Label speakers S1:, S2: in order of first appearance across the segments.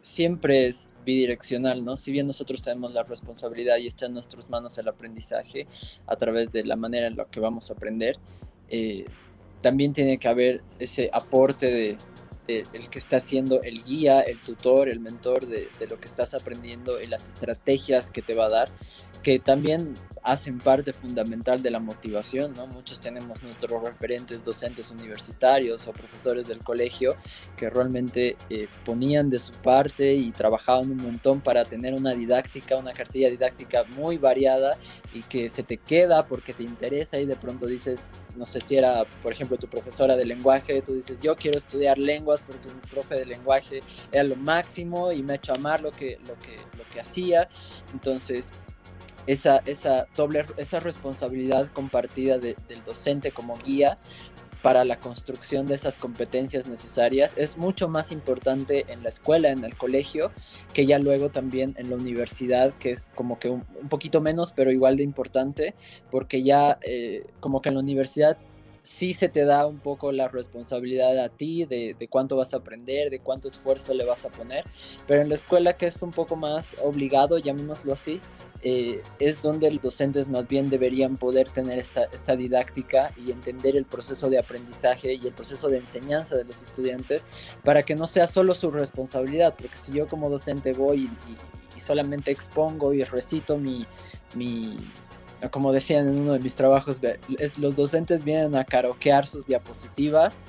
S1: siempre es bidireccional, ¿no? Si bien nosotros tenemos la responsabilidad y está en nuestras manos el aprendizaje a través de la manera en la que vamos a aprender, eh, también tiene que haber ese aporte de el que está siendo el guía, el tutor, el mentor de lo que estás aprendiendo y las estrategias que te va a dar, que también hacen parte fundamental de la motivación, ¿no? Muchos tenemos nuestros referentes docentes universitarios o profesores del colegio que realmente ponían de su parte y trabajaban un montón para tener una didáctica, una cartilla didáctica muy variada y que se te queda porque te interesa y de pronto dices, no sé si era, por ejemplo, tu profesora de lenguaje, tú dices, yo quiero estudiar lenguas porque mi profe de lenguaje era lo máximo y me ha hecho amar lo que hacía. Entonces, esa responsabilidad compartida del docente como guía para la construcción de esas competencias necesarias es mucho más importante en la escuela, en el colegio, que ya luego también en la universidad, que es como que un poquito menos, pero igual de importante, porque ya como que en la universidad sí se te da un poco la responsabilidad a ti de cuánto vas a aprender, de cuánto esfuerzo le vas a poner, pero en la escuela que es un poco más obligado, llamémoslo así, es donde los docentes más bien deberían poder tener esta didáctica y entender el proceso de aprendizaje y el proceso de enseñanza de los estudiantes para que no sea solo su responsabilidad, porque si yo como docente voy y solamente expongo y recito mi, como decían en uno de mis trabajos, los docentes vienen a karaokear sus diapositivas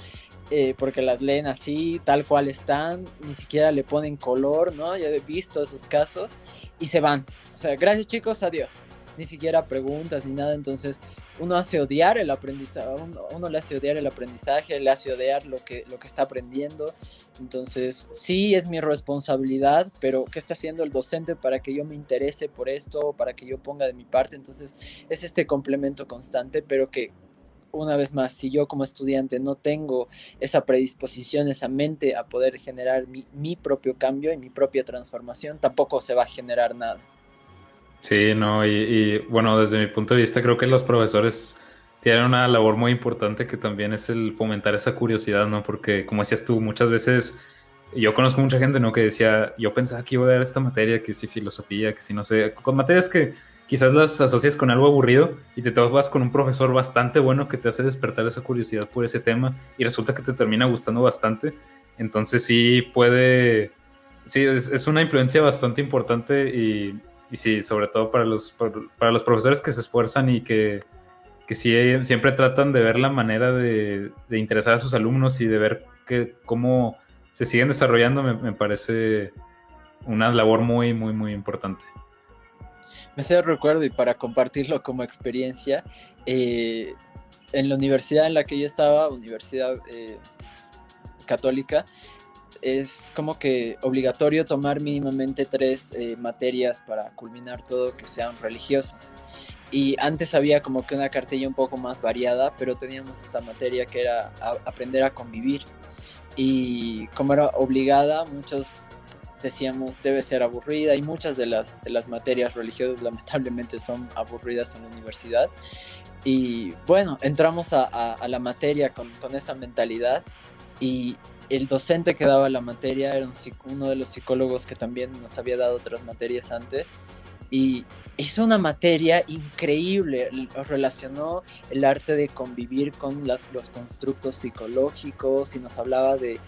S1: porque las leen así, tal cual están, ni siquiera le ponen color, ¿no? Ya he visto esos casos y se van. O sea, gracias chicos, adiós. Ni siquiera preguntas ni nada, entonces uno hace odiar el aprendizaje, uno le hace odiar el aprendizaje, le hace odiar lo que está aprendiendo. Entonces, sí es mi responsabilidad, pero ¿qué está haciendo el docente para que yo me interese por esto, para que yo ponga de mi parte? Entonces, es este complemento constante, pero que una vez más, si yo como estudiante no tengo esa predisposición, esa mente a poder generar mi propio cambio y mi propia transformación, tampoco se va a generar nada.
S2: Sí, no, bueno, desde mi punto de vista creo que los profesores tienen una labor muy importante que también es el fomentar esa curiosidad, ¿no? Porque como decías tú, muchas veces yo conozco mucha gente, ¿no? Que decía, yo pensaba que iba a dar esta materia, que si filosofía, que si no sé, con materias que quizás las asocias con algo aburrido y te vas con un profesor bastante bueno que te hace despertar esa curiosidad por ese tema y resulta que te termina gustando bastante. Entonces sí puede, sí, es una influencia bastante importante y sí, sobre todo para los profesores que se esfuerzan y que sí, siempre tratan de ver la manera de interesar a sus alumnos y de ver cómo se siguen desarrollando, me parece una labor muy, muy, muy importante.
S1: Me sé recuerdo y para compartirlo como experiencia, eh, en la universidad en la que yo estaba, universidad católica, es como que obligatorio tomar mínimamente tres materias para culminar todo que sean religiosas. Y antes había como que una cartilla un poco más variada, pero teníamos esta materia que era aprender a convivir. Y como era obligada, muchos decíamos debe ser aburrida y muchas de las materias religiosas lamentablemente son aburridas en la universidad. Y bueno, entramos a la materia con esa mentalidad y el docente que daba la materia era uno de los psicólogos que también nos había dado otras materias antes y hizo una materia increíble, relacionó el arte de convivir con los constructos psicológicos y nos hablaba de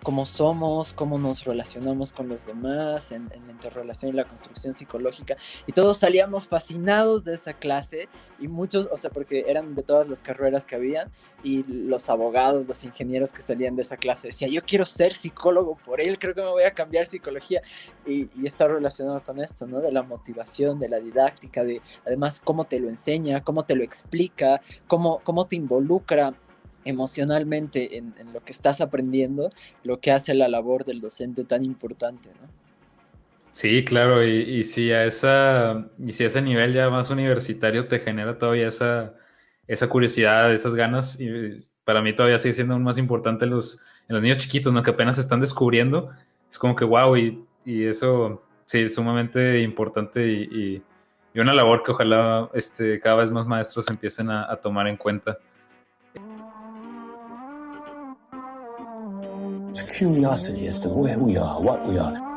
S1: cómo somos, cómo nos relacionamos con los demás, en la interrelación y la construcción psicológica. Y todos salíamos fascinados de esa clase y muchos, o sea, porque eran de todas las carreras que habían y los abogados, los ingenieros que salían de esa clase decían, yo quiero ser psicólogo por él, creo que me voy a cambiar psicología y está relacionado con esto, ¿no? De la motivación, de la didáctica, de además cómo te lo enseña, cómo te lo explica, cómo te involucra emocionalmente en lo que estás aprendiendo, lo que hace la labor del docente tan importante, ¿no?
S2: Sí, claro, y si a ese nivel ya más universitario te genera todavía esa curiosidad, esas ganas, y para mí todavía sigue siendo aún más importante en los niños chiquitos, ¿no? Que apenas se están descubriendo, es como que wow, y eso sí, es sumamente importante y una labor que ojalá cada vez más maestros empiecen a tomar en cuenta.
S3: Curiosity as to where we are, what we are.